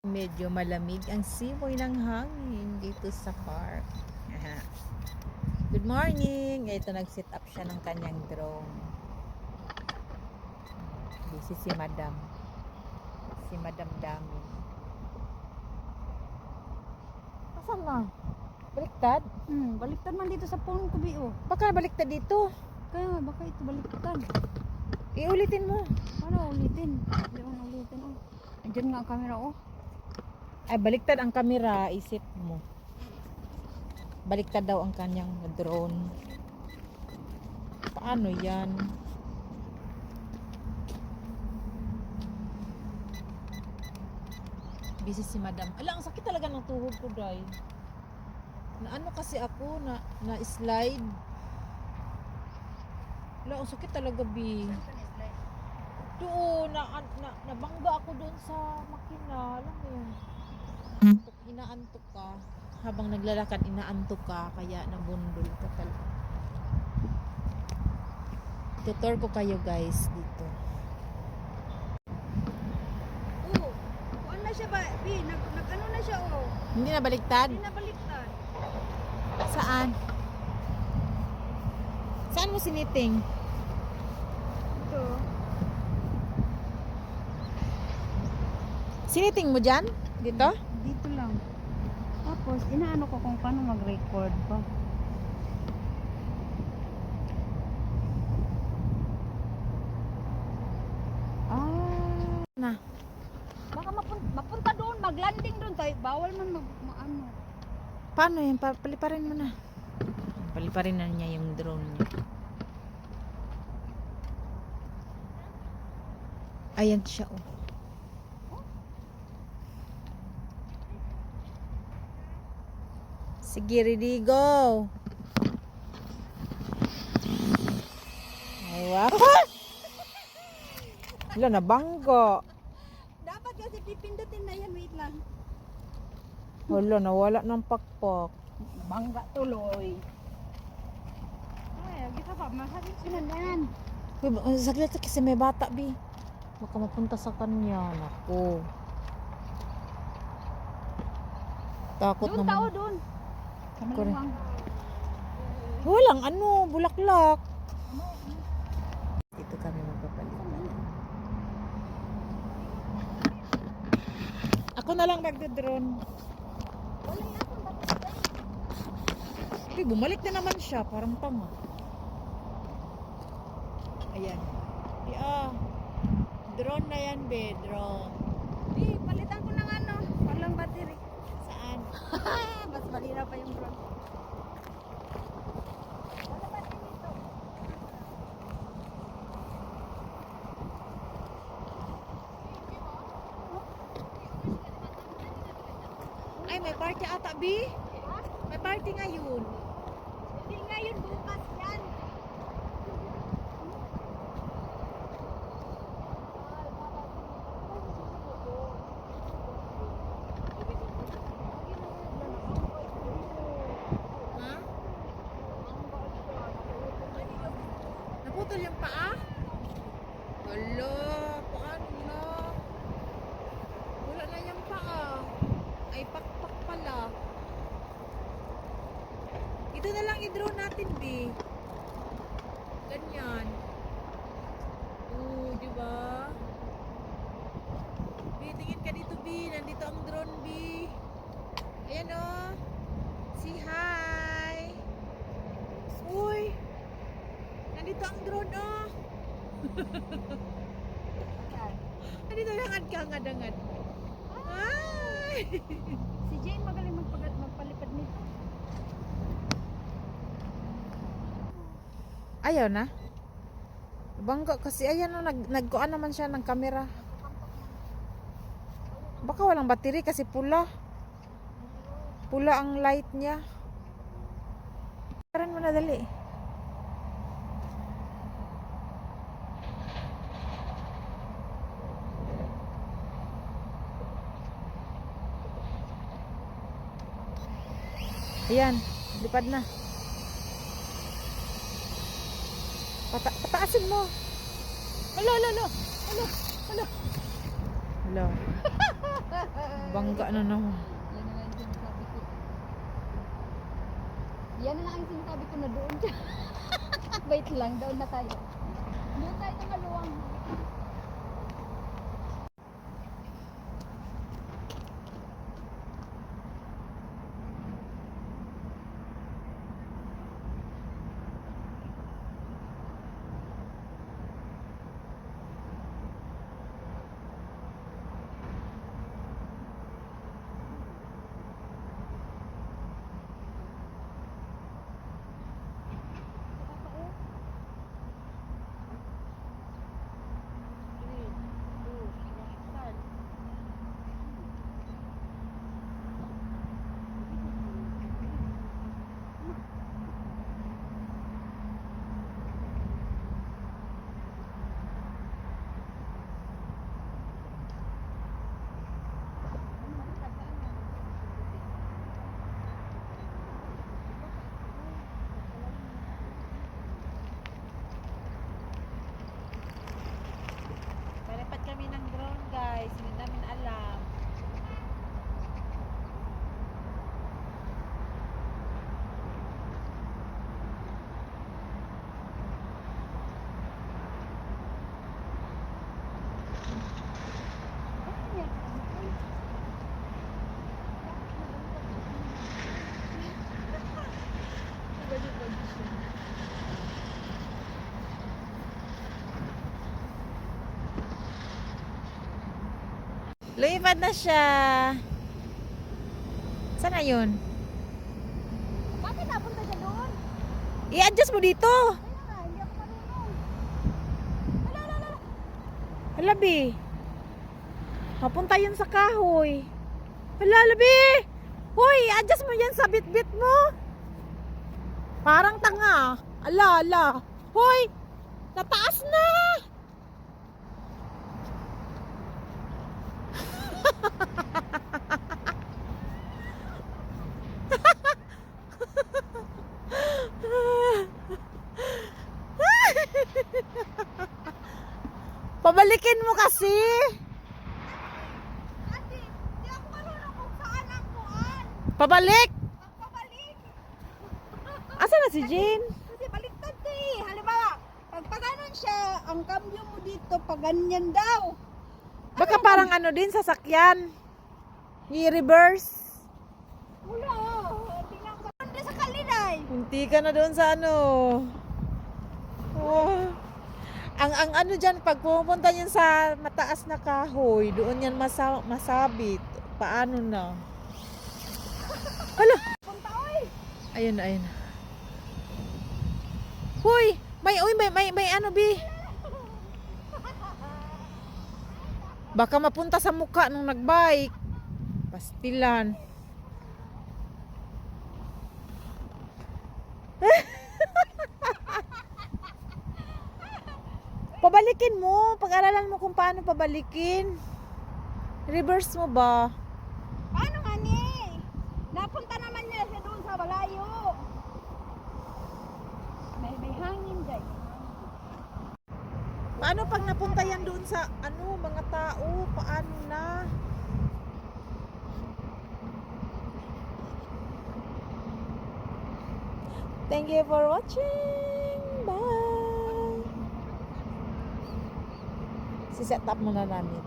Medyo malamig ang simoy ng hangin dito sa park. Good morning! Ito nag-set up siya ng kanyang drone. Busy si Madam. Si Madam Dami. Asan na? Baliktad? Baliktad man dito sa phone ko, Bio. Baka baliktad dito. Kaya baka ito baliktad. Iulitin mo. Ano ulitin? Hindi mo ulitin, oh. Andiyan nga ang camera, oh. Ay, baliktad ang camera. Isip mo. Baliktad daw ang kanyang drone. Paano yan? Busy si Madam. Ala, ang sakit talaga ng tuhod ko, Day. Na ano kasi ako, na slide. Ala, ang sakit talaga, Bi. Doon, nabangga ako doon sa makina. Alam mo yun. Inaantok ka. Habang naglalakad, inaantok ka. Kaya nabundol ka talaga. Tutor ko kayo, guys, dito. Oh, kuan na siya ba? Bi, nag-ano na siya, oh. Hindi na baliktad? Hindi na baliktad. Saan? Saan mo siniting? Ito. Siniting mo dyan? Dito? Dito lang. Tapos, inaano ko kung paano mag-record pa. Na. Baka mapunta doon, mag-landing doon tayo. Bawal man ano. Paano yan? Paliparin mo na. Paliparin na niya yung drone niya. Ayan siya, oh. Sige, ready, go! Ay, wow! Wala, nabangga. Dapat kasi pipindutin na yan, wait lang. Wala, nawala ng pakpak. Bangga tuloy. Ay, kita pa, masakit sila yan. Uy, saglit kasi may bata, Bi. Baka mapunta sa kanya. Naku. Takot Doon naman. tao, doon. Correct. Walang ano, bulaklak. Dito kami magpapalitan. Ako na lang magdodrone. Uy, bumalik na naman siya. Parang tanga. Ayan. Drone na yan, be. Drone. Palitan ko ng ano, walang battery. Saan? Mas malinaw pa yung drone. Wala battery dito. Ay, may party ata, Bi. May party ngayon. Hindi ngayon, bukas yan. Ha? Naputol yung paa? Wala, paano na? Wala na yung paa. Ay, pakpak pala. Ito na lang i-draw natin, B. Ganyan. Oo, di ba? B, tingin ka dito, B. Nandito ang drone, B. Ayan, oh. Say hi. Uy. Nandito ang drone, oh. Nandito yung hangad-hangad. Hi. Si Jane magaling magpalipad nito. Ayaw na. Bangga kasi ayan na nagkuan naman siya ng camera. Baka walang battery kasi pula. Pula ang light niya. Paran mo na dali. Ayan, lipad na. Pataasin mo. Hala. Bangga na naman. Yan na lang yung sinasabi ko. Yan na lang ang sinasabi ko na doon siya. Wait lang, doon na tayo. Doon tayo sa maluwang. Palipat kami ng drone guys, hindi namin alam. Lumipad na siya. Saan na yun? Bakit napunta siya doon? I-adjust mo dito. Kaya nga, hindi ako marunong. Ala. Halabi. Mapunta yun sa kahoy. Halabi. Hoy, adjust mo yan sa bit-bit mo. Parang tanga. Ala. Hoy, nataas na. Pabalikin mo kasi. Ate, hindi ako marunong kung saan ang kuan. Pabalik. Pagpabalik. Asan na si Jane? Kasi baliktad to eh. Halimbawa, pag paganon siya, ang cambio mo dito, pag ganyan daw. Baka parang ano din, sasakyan. I-reverse. Wala. Tingnan ko. Hindi sa kalinay. Munti ka na doon sa ano. Oh. Ang ano dyan, pag pumunta yan sa mataas na kahoy, doon yan masabit. Paano na? Hala! Punta oy. Ayun. Hoy! May ano, Bi? Baka mapunta sa mukha nung nagbike. Pastilan. Pabalikin mo. Pag-aralan mo kung paano pabalikin. Reverse mo ba? Paano nga ni? Napunta naman niya siya doon sa malayo. May hangin dyan. Paano pag napunta yan doon sa ano, mga tao? Paano na? Thank you for watching. Bye! Si-set up muna namin.